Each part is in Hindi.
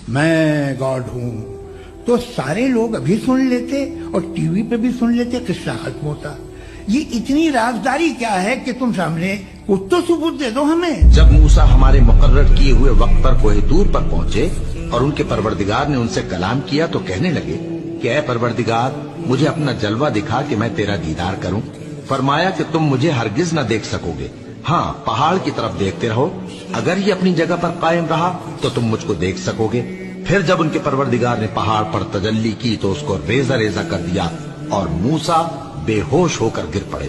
मैं गॉड हूँ, तो सारे लोग अभी सुन लेते और टीवी पे भी सुन लेते, किस्सा खत्म होता। ये इतनी राजदारी क्या है कि तुम सामने कुछ तो सबूत दे दो हमें। जब मूसा हमारे मुकर्रर किए हुए वक्त पर कोहे दूर पर पहुँचे और उनके परवरदिगार ने उनसे कलाम किया तो कहने लगे कि ऐ परवरदिगार, मुझे अपना जलवा दिखा कि मैं तेरा दीदार करूं। फरमाया कि तुम मुझे हरगिज न देख सकोगे, हाँ पहाड़ की तरफ देखते रहो, अगर ये अपनी जगह पर कायम रहा तो तुम मुझको देख सकोगे। फिर जब उनके परवरदिगार ने पहाड़ पर तजल्ली की तो उसको रेजा रेजा कर दिया और मूसा बेहोश होकर गिर पड़े।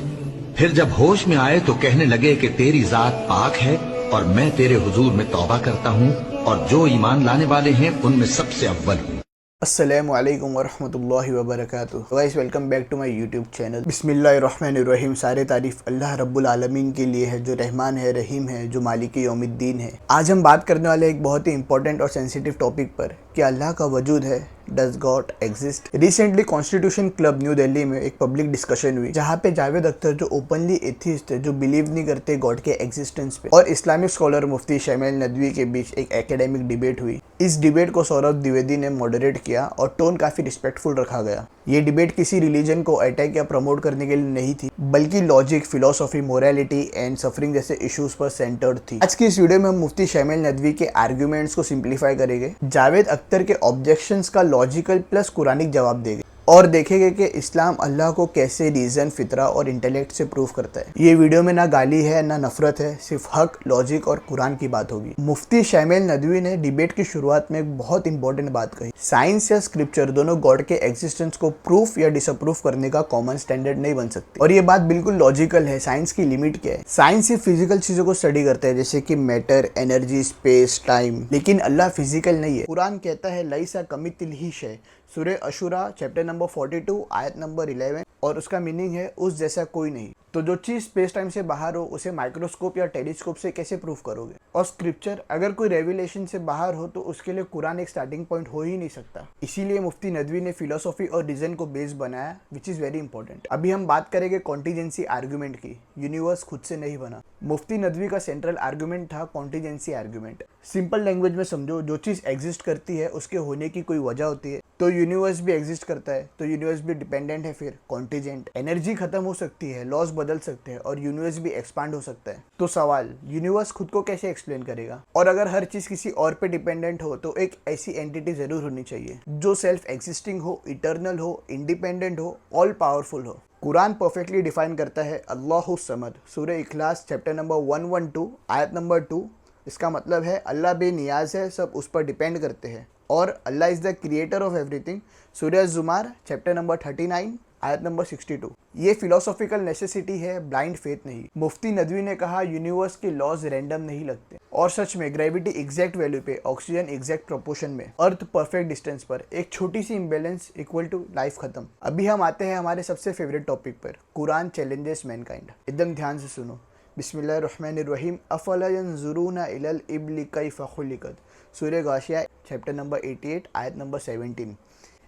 फिर जब होश में आए तो कहने लगे कि तेरी जात पाक है और मैं तेरे हुजूर में तौबा करता हूँ और जो ईमान लाने वाले हैं उनमें सबसे अव्वल हूँ। अस्सलामु अलैकुम वरहमतुल्लाहि वबरकातुहू। Guys welcome back to my YouTube channel. बिस्मिल्लाहिर्रहमानिर्रहीम। सारे तारीफ अल्लाह रब्बुल आलमीन के लिए है जो रहमान है, रहीम है, जो मालिक यौमिद्दीन है। आज हम बात करने वाले एक बहुत ही इंपॉर्टेंट और सेंसिटिव टॉपिक पर कि अल्लाह का वजूद है, does God exist. Recently constitution club new Delhi में एक पब्लिक डिस्कशन हुई जहाँ पे जावेद अख्तर जो ओपनली एथिस्ट है, जो बिलीव नहीं करते गॉड के एग्जिस्टेंस पे, और इस्लामिक स्कॉलर मुफ्ती शमील नदवी के बीच एक एकेडमिक डिबेट हुई। इस डिबेट को सौरभ द्विवेदी ने मॉडरेट किया और टोन काफी रिस्पेक्टफुल रखा गया। ये डिबेट किसी रिलीजन को अटैक या प्रमोट करने के लिए नहीं थी, बल्कि logic, philosophy, morality and suffering जैसे इश्यूज पर सेंटर्ड थी। आज की इस वीडियो में हम मुफ्ती शमील नदवी के आर्ग्यूमेंट्स को सिंप्लीफाई करेंगे, जावेद अख्तर के ऑब्जेक्शंस का लॉजिकल प्लस कुरानिक जवाब देंगे और देखेंगे कि इस्लाम अल्लाह को कैसे रीजन, फितरा और इंटेलेक्ट से प्रूव करता है। ये वीडियो में ना गाली है ना नफरत है, सिर्फ हक, लॉजिक और कुरान की बात होगी। मुफ्ती शमील नदवी ने डिबेट की शुरुआत में एक बहुत इंपॉर्टेंट बात कही। साइंस या स्क्रिप्चर दोनों गॉड के एग्जिस्टेंस को प्रूफ या डिसअप्रूव करने का कॉमन स्टैंडर्ड नहीं बन सकती, और ये बात बिल्कुल लॉजिकल है। साइंस की लिमिट क्या है? साइंस सिर्फ फिजिकल चीजों को स्टडी करता है, जैसे कि मैटर, एनर्जी, स्पेस, टाइम, लेकिन अल्लाह फिजिकल नहीं है। कुरान कहता है लईसा कमिथिलिही शै, सूरह अशूरा चैप्टर नंबर 42 आयत नंबर 11, और उसका मीनिंग है उस जैसा कोई नहीं। तो जो चीज स्पेस टाइम से बाहर हो उसे माइक्रोस्कोप या टेलीस्कोप से कैसे प्रूफ करोगे? और स्क्रिप्चर अगर कोई रेविलेशन से बाहर हो तो उसके लिए कुरान एक स्टार्टिंग पॉइंट हो ही नहीं सकता। इसीलिए मुफ्ती नदवी ने फिलोसॉफी और रीजन को बेस बनाया, विच इज वेरी इंपॉर्टेंट। अभी हम बात करेंगे कॉन्टीजेंसी आर्ग्यूमेंट की। यूनिवर्स खुद से नहीं बना। मुफ्ती नदवी का सेंट्रल आर्ग्यूमेंट था कॉन्टीजेंसी आर्ग्यूमेंट। सिंपल लैंग्वेज में समझो, जो चीज एग्जिस्ट करती है उसके होने की कोई वजह होती है, तो यूनिवर्स भी एग्जिस्ट करता है, तो यूनिवर्स भी डिपेंडेंट है, फिर कॉन्टीजेंट। एनर्जी खत्म हो सकती है, लॉस बदल सकते हैं और यूनिवर्स भी एक्सपांड हो सकता है। तो सवाल, यूनिवर्स खुद को कैसे एक्सप्लेन करेगा? और अगर हर चीज किसी और पे डिपेंडेंट हो तो एक ऐसी एंटिटी जरूर होनी चाहिए जो सेल्फ एग्जिस्टिंग हो, इटर्नल हो, इंडिपेंडेंट हो, ऑल पावरफुल हो। कुरान परफेक्टली डिफाइन करता है अल्लाहु समद, सूरह इखलास चैप्टर नंबर 112 आयत नंबर 2। इसका मतलब है अल्लाह बेनियाज है, सब उस पर डिपेंड करते हैं, और Allah is the creator of everything, सूरह जुमार चैप्टर नंबर 39 आयत नंबर 62। ये फिलोसॉफिकल नेसेसिटी है, ब्लाइंड फेथ नहीं। मुफ्ती नदवी ने कहा यूनिवर्स के लॉज रैंडम नहीं लगते, और सच में ग्रेविटी एग्जैक्ट वैल्यू पे, ऑक्सीजन एग्जैक्ट प्रोपोर्शन में, अर्थ परफेक्ट डिस्टेंस पर एक छोटी सी इम्बैलेंस इक्वल टू लाइफ खत्म। अभी हम आते हैं हमारे सबसे फेवरेट टॉपिक पर, कुरान चैलेंजेस मैनकाइंड। एकदम ध्यान से सुनो। बिस्मिल्लाहिर्रहमानिर्रहीम। अफला यंजुरूना इलल इब्ली कैफ़ खुलिकत, सूरह गाशिया चैप्टर नंबर 88 आयत नंबर 17।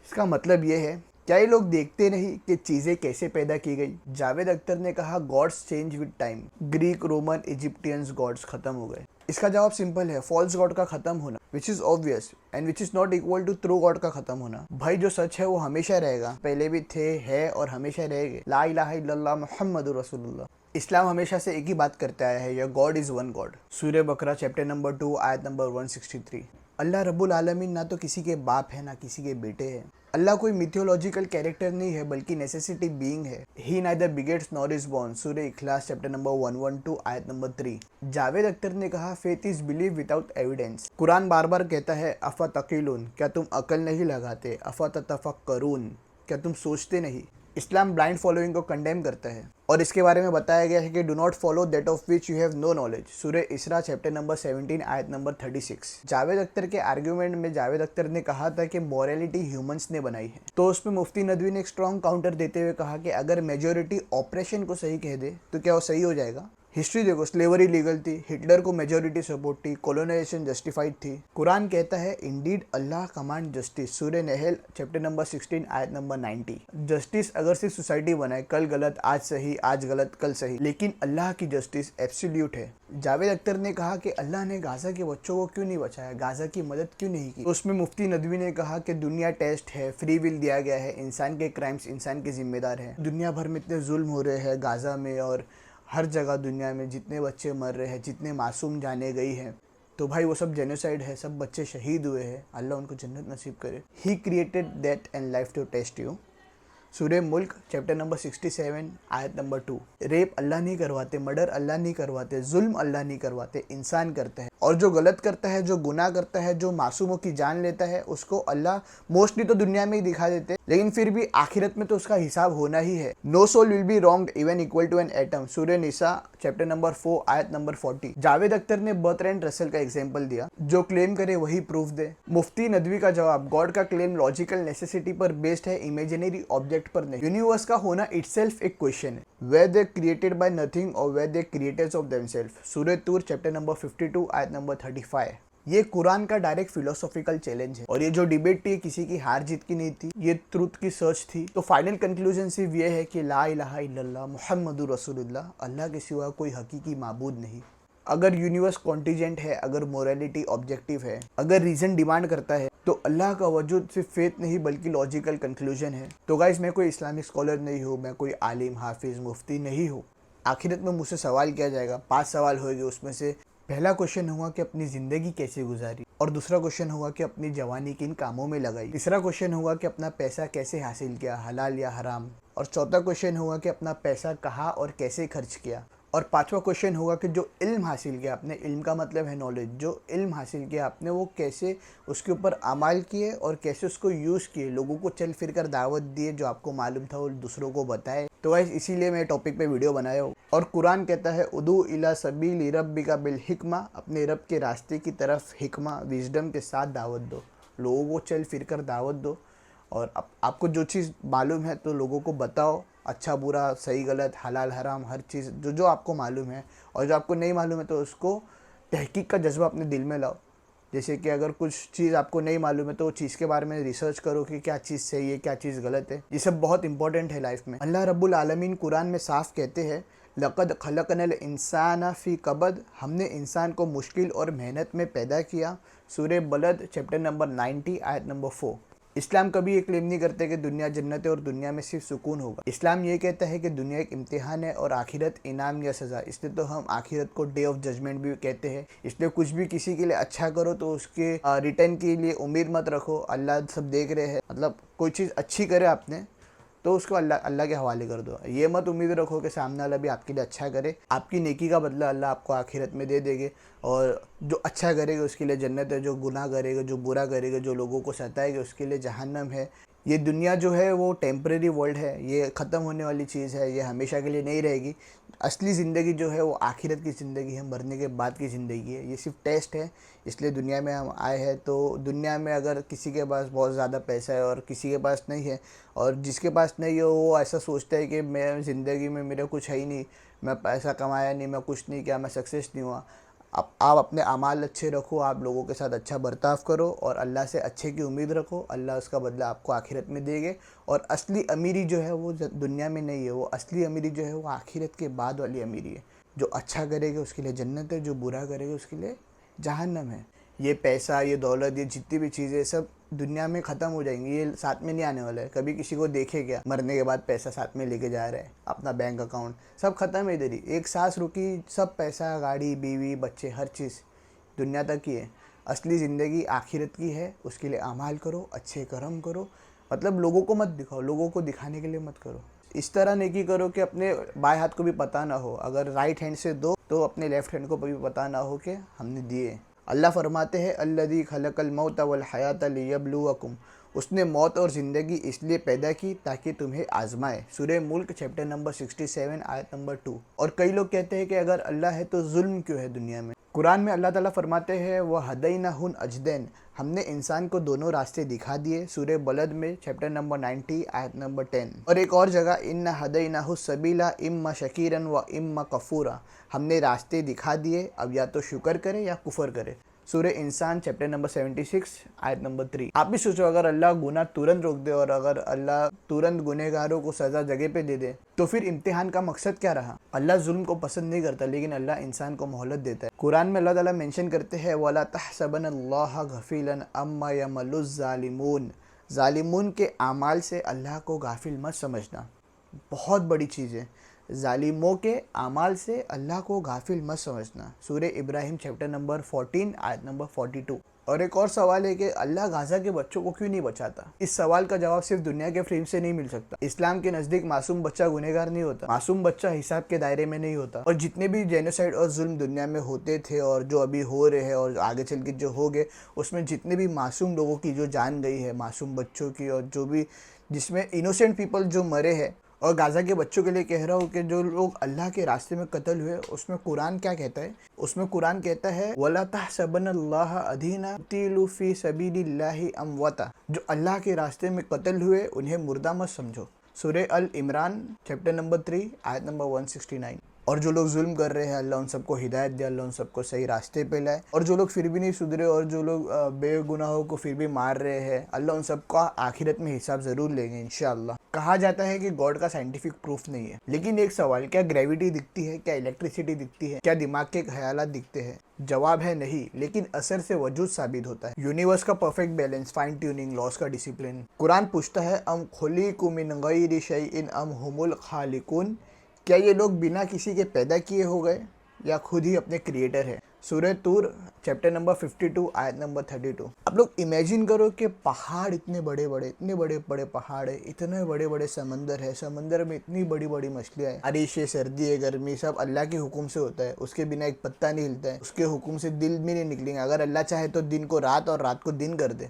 इसका मतलब ये है, क्या ये लोग देखते नहीं कि चीज़ें कैसे पैदा की गई? जावेद अख्तर ने कहा gods change with time. Greek, Roman, Egyptians gods खत्म हो गए। इसका जवाब सिंपल है, फॉल्स गॉड का खत्म होना, which is obvious and which is not equal to true God का खत्म होना। भाई जो सच है वो हमेशा रहेगा, पहले भी थे, है और हमेशा रहेंगे। ला इलाहा इल्लल्लाह मुहम्मदुर रसूलुल्लाह। इस्लाम हमेशा से एक ही बात करता है, या गॉड इज वन गॉड। सूरह बकरा चैप्टर नंबर 2 आयत नंबर 163। अल्लाह रब्बुल आलमीन ना तो किसी के बाप है ना किसी के बेटे हैं। अल्लाह कोई मिथियोलॉजिकल कैरेक्टर नहीं है, बल्कि नेसेसिटी बीइंग है। He neither begets nor is born, सूरह इखलास चैप्टर नंबर 112 आयत नंबर 3। जावेद अख्तर ने कहा faith is believe without evidence. कुरान बार बार कहता है अफा तकीलून, क्या तुम अकल नहीं लगाते? अफा ततफक्करून, क्या तुम सोचते नहीं? इस्लाम ब्लाइंड फॉलोइंग को कंडेम करता है, और इसके बारे में बताया गया है कि do not follow that of which you have no knowledge, सूरह इसरा चैप्टर नंबर 17 आयत नंबर 36। जावेद अख्तर के आर्ग्यूमेंट में जावेद अख्तर ने कहा था कि मॉरलिटी ह्यूमंस ने बनाई है, तो उसमें मुफ्ती नदवी ने एक स्ट्रॉन्ग काउंटर देते हुए कहा कि अगर मेजोरिटी ऑपरेशन को सही कह दे तो क्या वो सही हो जाएगा? हिस्ट्री देखो, स्लेवरी लीगल थी, हिटलर को मेजोरिटी सपोर्ट थी, कॉलोनाइजेशन जस्टिफाइड थी। कुरान कहता है इंडीड अल्लाह कमांड जस्टिस, सूरह नहल चैप्टर नंबर 16 आयत नंबर 90। जस्टिस अगर सिर्फ सोसाइटी बनाए, कल गलत आज सही, आज गलत कल सही, लेकिन अल्लाह की जस्टिस एब्सोल्यूट है। जावेद अख्तर ने कहा कि अल्लाह ने गाजा के बच्चों को क्यों नहीं बचाया, गाजा की मदद क्यों नहीं की। तो उसमें मुफ्ती नदवी ने कहा कि दुनिया टेस्ट है, फ्री विल दिया गया है, इंसान के क्राइम्स इंसान के जिम्मेदार हैं। दुनिया भर में इतने जुल्म हो रहे हैं गाजा में और हर जगह दुनिया में, जितने बच्चे मर रहे हैं, जितने मासूम जाने गई हैं, तो भाई वो सब जेनोसाइड है, सब बच्चे शहीद हुए हैं। अल्लाह उनको जन्नत नसीब करे। He created that and life to test you. सूरह मुल्क चैप्टर नंबर 67 आयत नंबर 2। रेप अल्लाह नहीं करवाते, मर्डर अल्लाह नहीं करवाते, जुल्म अल्लाह नहीं करवाते, इंसान करते हैं। और जो गलत करता है, जो गुनाह करता है, जो मासूमों की जान लेता है, उसको अल्लाह मोस्टली तो दुनिया में ही दिखा देते, लेकिन फिर भी आखिरत में तो उसका हिसाब होना ही है। No soul will be wronged even equal to an atom, सूरह निसा चैप्टर नंबर 4 आयत नंबर 40। जावेद अख्तर ने बर्ट्रैंड रसेल का एग्जाम्पल दिया, जो क्लेम करे वही प्रूफ दे। मुफ्ती नदवी का जवाब, गॉड का क्लेम लॉजिकल नेसेसिटी पर बेस्ड है, इमेजिनरी ऑब्जेक्ट पर नहीं। यूनिवर्स का होना इटसेल्फ एक क्वेश्चन है, were they created by nothing और were they creators of themselves, सूरह तूर चैप्टर नंबर 52 आयत नंबर 35। ये कुरान का डायरेक्ट फिलोसॉफिकल चैलेंज है। और ये जो डिबेट थी किसी की हार जीत की नहीं थी, ये ट्रुथ की सर्च थी। तो फाइनल कंक्लूजन सिर्फ ये है कि ला इलाहा इल्लल्लाह मुहम्मदुर रसूलुल्लाह, अल्लाह के सिवा कोई हकीकी माबूद नहीं। अगर यूनिवर्स कॉन्टीजेंट है, अगर मोरालिटी ऑब्जेक्टिव है, अगर रीजन डिमांड करता है, तो अल्लाह का वजूद सिर्फ फेथ नहीं बल्कि लॉजिकल कंक्लूजन है। तो गाइस, मैं कोई इस्लामिक स्कॉलर नहीं हूँ, मैं कोई आलिम हाफिज मुफ्ती नहीं हूँ। आखिरत में मुझसे सवाल किया जाएगा, 5 सवाल होंगे। उसमें से पहला क्वेश्चन हुआ कि अपनी ज़िंदगी कैसे गुजारी, और दूसरा क्वेश्चन हुआ कि अपनी जवानी किन कामों में लगाई, तीसरा क्वेश्चन हुआ कि अपना पैसा कैसे हासिल किया, हलाल या हराम, और चौथा क्वेश्चन हुआ कि अपना पैसा कहाँ और कैसे खर्च किया, और पांचवा क्वेश्चन हुआ कि जो इल्म हासिल किया आपने, इल्म का मतलब है नॉलेज, जो इल्म हासिल किया आपने वो कैसे उसके ऊपर अमाल किए और कैसे उसको यूज़ किए, लोगों को चल फिर कर दावत दिए, जो आपको मालूम था वो दूसरों को बताए। तो गाइस, इसीलिए मैं टॉपिक पे वीडियो बनाया हूँ। और कुरान कहता है उदू इला सबीली रब्बिका बिल हिकमा, अपने रब के रास्ते की तरफ हिकमा विजडम के साथ दावत दो, लोगों को चल फिर कर दावत दो। और आपको जो चीज़ मालूम है तो लोगों को बताओ, अच्छा बुरा सही गलत हलाल हराम हर चीज़ जो जो आपको मालूम है। और जो आपको नहीं मालूम है तो उसको तहकीक का जज्बा अपने दिल में लाओ। जैसे कि अगर कुछ चीज़ आपको नहीं मालूम है तो चीज़ के बारे में रिसर्च करो कि क्या चीज़ सही है क्या चीज़ गलत है। ये सब बहुत इंपॉर्टेंट है लाइफ में। अल्लाह रब्बुल आलमीन कुरान में साफ कहते हैं, लक़द खलक़नल इंसान फ़ी कबद, हमने इंसान को मुश्किल और मेहनत में पैदा किया, सूरह बलद चैप्टर नंबर 90 आयत नंबर 4। इस्लाम कभी ये क्लेम नहीं करते कि दुनिया जन्नत है और दुनिया में सिर्फ सुकून होगा। इस्लाम ये कहता है कि दुनिया एक इम्तिहान है और आखिरत इनाम या सज़ा। इसलिए तो हम आखिरत को डे ऑफ जजमेंट भी कहते हैं। इसलिए कुछ भी किसी के लिए अच्छा करो तो उसके रिटर्न के लिए उम्मीद मत रखो, अल्लाह सब देख रहे हैं। मतलब कोई चीज़ अच्छी करे आपने तो उसको अल्लाह के हवाले कर दो। ये मत उम्मीद रखो कि सामने वाला भी आपके लिए अच्छा करे, आपकी नेकी का बदला अल्लाह आपको आखिरत में दे देंगे। और जो अच्छा करेगा उसके लिए जन्नत है, जो गुनाह करेगा, जो बुरा करेगा, जो लोगों को सताएगा उसके लिए जहन्नम है। ये दुनिया जो है वो टेम्परेरी वर्ल्ड है, ये ख़त्म होने वाली चीज़ है, ये हमेशा के लिए नहीं रहेगी। असली ज़िंदगी जो है वो आखिरत की ज़िंदगी है, मरने के बाद की ज़िंदगी है। ये सिर्फ टेस्ट है, इसलिए दुनिया में हम आए हैं। तो दुनिया में अगर किसी के पास बहुत ज़्यादा पैसा है और किसी के पास नहीं है, और जिसके पास नहीं है वो ऐसा सोचता है कि मैं ज़िंदगी में मेरा कुछ है ही नहीं, मैं पैसा कमाया नहीं, मैं कुछ नहीं किया, मैं सक्सेस नहीं हुआ। आप अपने अमाल अच्छे रखो, आप लोगों के साथ अच्छा बर्ताव करो और अल्लाह से अच्छे की उम्मीद रखो, अल्लाह उसका बदला आपको आखिरत में देंगे। और असली अमीरी जो है वो दुनिया में नहीं है, वो असली अमीरी जो है वो आखिरत के बाद वाली अमीरी है। जो अच्छा करेगा उसके लिए जन्नत है, जो बुरा करेगा उसके लिए जहन्नम है। ये पैसा, ये दौलत, ये जितनी भी चीज़ें सब दुनिया में ख़त्म हो जाएंगी, ये साथ में नहीं आने वाला है। कभी किसी को देखे क्या मरने के बाद पैसा साथ में लेके जा रहा है, अपना बैंक अकाउंट सब ख़त्म है इधर ही। एक सांस रुकी, सब पैसा, गाड़ी, बीवी, बच्चे, हर चीज़ दुनिया तक ही है। असली ज़िंदगी आखिरत की है, उसके लिए अमाल करो, अच्छे कर्म करो। मतलब लोगों को मत दिखाओ, लोगों को दिखाने के लिए मत करो। इस तरह नेकी करो कि अपने बाएं हाथ को भी पता ना हो, अगर राइट हैंड से दो तो अपने लेफ्ट हैंड को भी पता ना हो कि हमने दिए। अल्लाह फरमाते हैं अल्लज़ी खलक़ल मौत वल हयात लियब्लुवकुम, उसने मौत और ज़िंदगी इसलिए पैदा की ताकि तुम्हें आजमाए, सूरह मुल्क चैप्टर नंबर 67 आयत नंबर 2। और कई लोग कहते हैं कि अगर अल्लाह है तो जुल्म क्यों है दुनिया में। कुरान में अल्लाह ताला फरमाते हैं वह हदैनाहुन अजदैन, हमने इंसान को दोनों रास्ते दिखा दिए। सूरह बलद में चैप्टर नंबर 90 आयत नंबर 10। और एक और जगह इन्ना हदैनाहु सबीला इम्मा शकीरन व इम्मा कफूरा, हमने रास्ते दिखा दिए, अब या तो शुक्र करे या कुफर करे। सूरह इंसान चैप्टर नंबर 76 आयत नंबर 3। आप भी सोचो अगर अल्लाह गुनाह तुरंत रोक दे और अगर अल्लाह तुरंत गुनहगारों को सजा जगह पे दे दे तो फिर इम्तिहान का मकसद क्या रहा। अल्लाह जुल्म को पसंद नहीं करता, लेकिन अल्लाह इंसान को मोहलत देता है। कुरान में अल्लाह ताला मेंशन करते हैं वला तहसबनल्लाह गफीलन अम्मा यमलुज़ ज़ालिमून, ज़ालिमून के आमाल से अल्लाह को गाफिल मत समझना। बहुत बड़ी चीज़ है, जालिमों के आमाल से अल्लाह को गाफिल मत समझना। सूरह इब्राहिम चैप्टर नंबर 14 आयत नंबर 42। और एक और सवाल है कि अल्लाह गाजा के बच्चों को क्यों नहीं बचाता। इस सवाल का जवाब सिर्फ दुनिया के फ्रेम से नहीं मिल सकता। इस्लाम के नज़दीक मासूम बच्चा गुनहगार नहीं होता, मासूम बच्चा हिसाब के दायरे में नहीं होता। और जितने भी जेनोसाइड और जुल्म दुनिया में होते थे और जो अभी हो रहे हैं और आगे चल के जो हो गए, उसमें जितने भी मासूम लोगों की जो जान गई है, मासूम बच्चों की, और जो भी जिसमें इनोसेंट पीपल जो मरे हैं, और गाज़ा के बच्चों के लिए कह रहा हूँ कि जो लोग अल्लाह के रास्ते में कत्ल हुए, उसमें कुरान क्या कहता है। उसमें कुरान कहता है वला तहसबनल्लाह अदीना तीलु फी सबीलिल्लाहि अमवाता, जो अल्लाह के रास्ते में कत्ल हुए उन्हें मुर्दा मत समझो। सूरह अल इमरान चैप्टर नंबर 3 आयत नंबर 169। और जो लोग जुल्म कर रहे हैं अल्लाह उन सबको हिदायत दे, अल्लाह उन सबको सही रास्ते पे लाए। और जो लोग फिर भी नहीं सुधरे और जो लोग बेगुनाहों को फिर भी मार रहे हैं, अल्लाह उन सबका आखिरत में हिसाब ज़रूर लेंगे इंशाअल्लाह। कहा जाता है कि गॉड का साइंटिफिक प्रूफ नहीं है, लेकिन एक सवाल, क्या ग्रेविटी दिखती है, क्या इलेक्ट्रिसिटी दिखती है, क्या दिमाग के ख्यालात दिखते हैं? जवाब है नहीं, लेकिन असर से वजूद साबित होता है। यूनिवर्स का perfect balance, fine tuning, loss का डिसिप्लिन। कुरान पूछता है अम खुलीकु मिन गैरि शैइन अम हुमुल खालिकून, क्या ये लोग बिना किसी के पैदा किए हो गए या खुद ही अपने क्रिएटर है। सूरह तूर चैप्टर नंबर 52 आयत नंबर 32। आप लोग इमेजिन करो कि पहाड़ इतने बड़े बड़े पहाड़ है, इतने बड़े बड़े समंदर है, समंदर में इतनी बड़ी बड़ी मछलियाँ है, बारिश है, सर्दी है, गर्मी, सब अल्लाह के हुक्म से होता है। उसके बिना एक पत्ता नहीं हिलता है, उसके हुक्म से दिल भी नहीं निकलेंगे। अगर अल्लाह चाहे तो दिन को रात और रात को दिन कर दे।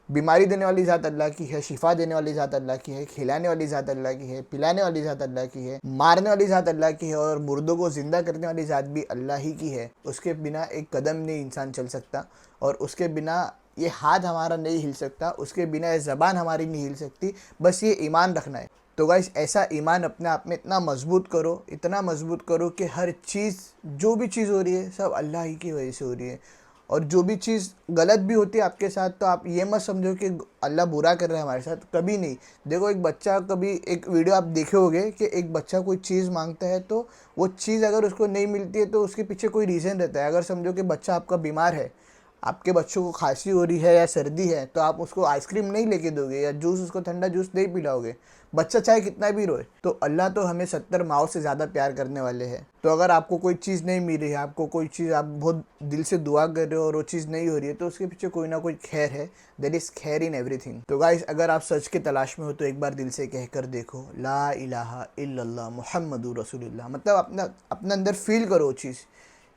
बीमारी देने वाली ज़ात अल्लाह की है, शिफा देने वाली ज़ात अल्लाह की है, खिलाने वाली ज़ात अल्लाह की है, पिलाने वाली ज़ात अल्लाह की है, मारने वाली ज़ात अल्लाह की है, और मुर्दों को ज़िंदा करने वाली ज़ात भी अल्लाह ही की है। उसके बिना एक कदम नहीं इंसान चल सकता, और उसके बिना ये हाथ हमारा नहीं हिल सकता, उसके बिना ये ज़बान हमारी नहीं हिल सकती। बस ये ईमान रखना है। तो गाइस, ऐसा ईमान अपने आप में इतना मजबूत करो, इतना मजबूत करो कि हर चीज़, जो भी चीज़ हो रही है, सब अल्लाह ही की वजह से हो रही है। और जो भी चीज़ गलत भी होती है आपके साथ, तो आप ये मत समझो कि अल्लाह बुरा कर रहा है हमारे साथ, कभी नहीं। देखो, एक बच्चा, कभी एक वीडियो आप देखे होगे कि एक बच्चा कोई चीज़ मांगता है, तो वो चीज़ अगर उसको नहीं मिलती है तो उसके पीछे कोई रीज़न रहता है। अगर समझो कि बच्चा आपका बीमार है, आपके बच्चों को खांसी हो रही है या सर्दी है, तो आप उसको आइसक्रीम नहीं लेके दोगे या जूस, उसको ठंडा जूस नहीं पिलाओगे, बच्चा चाहे कितना भी रोए। तो अल्लाह तो हमें 70 माओ से ज़्यादा प्यार करने वाले हैं। तो अगर आपको कोई चीज़ नहीं मिल रही है, आपको कोई चीज़, आप बहुत दिल से दुआ कर रहे हो और वो चीज़ नहीं हो रही है, तो उसके पीछे कोई ना कोई खैर है। देयर इज़ खैर इन एवरीथिंग। तो गाइस, अगर आप सच की तलाश में हो तो एक बार दिल से कह कर देखो, ला इलाहा इल्लल्लाह मुहम्मदुर रसूलुल्लाह। मतलब अपना अंदर फील करो वो चीज़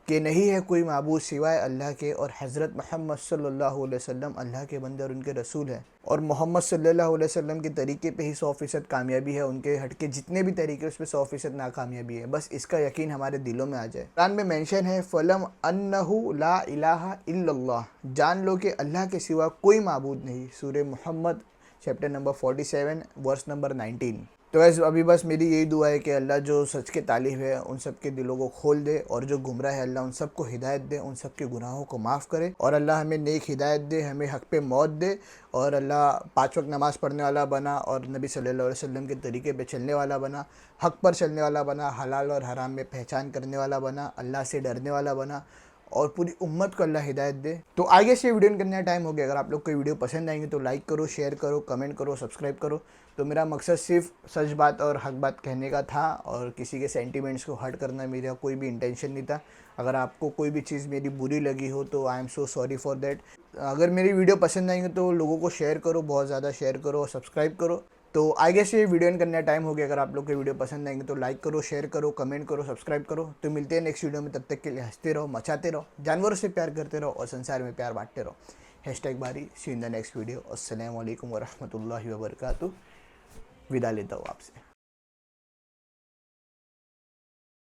कि नहीं है कोई माबूद सिवाय अल्लाह के, और हज़रत मोहम्मद सल्लल्लाहु अलैहि वसल्लम अल्लाह के बंदे और उनके रसूल हैं। और मोहम्मद सल्लल्लाहु अलैहि वसल्लम के तरीके पे ही 100% कामयाबी है, उनके हटके जितने भी तरीके उस पर 100% नाकामयाबी है। बस इसका यकीन हमारे दिलों में आ जाए। कुरान में मेंशन है फलम अन्नहु ला इलाहा इल्लल्लाह, जान लो कि अल्लाह के सिवा कोई माबूद नहीं। सूरह मोहम्मद चैप्टर नंबर 47 वर्स नंबर 19। तो अभी बस मेरी यही दुआ है कि अल्लाह जो सच के तालिब है उन सब के दिलों को खोल दे, और जो गुमराह है अल्लाह उन सबको हिदायत दे, उन सब के गुनाहों को माफ़ करे, और अल्लाह हमें नेक हिदायत दे, हमें हक़ पे मौत दे, और अल्लाह 5 वक्त नमाज़ पढ़ने वाला बना, और नबी सल्लल्लाहु अलैहि वसल्लम के तरीके पे चलने वाला बना, हक़ पर चलने वाला बना, हलाल और हराम में पहचान करने वाला बना, अल्लाह से डरने वाला बना, और पूरी उम्मत को अल्लाह हिदायत दे। तो आगे से वीडियो करने का टाइम हो गया। अगर आप लोग कोई वीडियो पसंद आएंगे तो लाइक करो, शेयर करो, कमेंट करो, सब्सक्राइब करो। तो मेरा मकसद सिर्फ सच बात और हक बात कहने का था, और किसी के सेंटिमेंट्स को हर्ट करना मेरा कोई भी इंटेंशन नहीं था। अगर आपको कोई भी चीज़ मेरी बुरी लगी हो तो I am so sorry for that. अगर मेरी वीडियो पसंद आएंगे तो लोगों को शेयर करो, बहुत ज़्यादा शेयर करो, और सब्सक्राइब करो। तो आगे से वीडियो एंड करने का टाइम हो गया। अगर आप लोग के वीडियो पसंद आएंगे तो लाइक करो, शेयर करो, कमेंट करो, सब्सक्राइब करो। तो मिलते हैं नेक्स्ट वीडियो में, तब तक के लिए हंसते रहो, मचाते रहो, जानवरों से प्यार करते रहो, और संसार में प्यार बांटते रहो। #बारी सी इन द नेक्स्ट वीडियो। अस्सलाम वालेकुम व रहमतुल्लाहि व बरकातुहू। विदा लेता हूँ आपसे।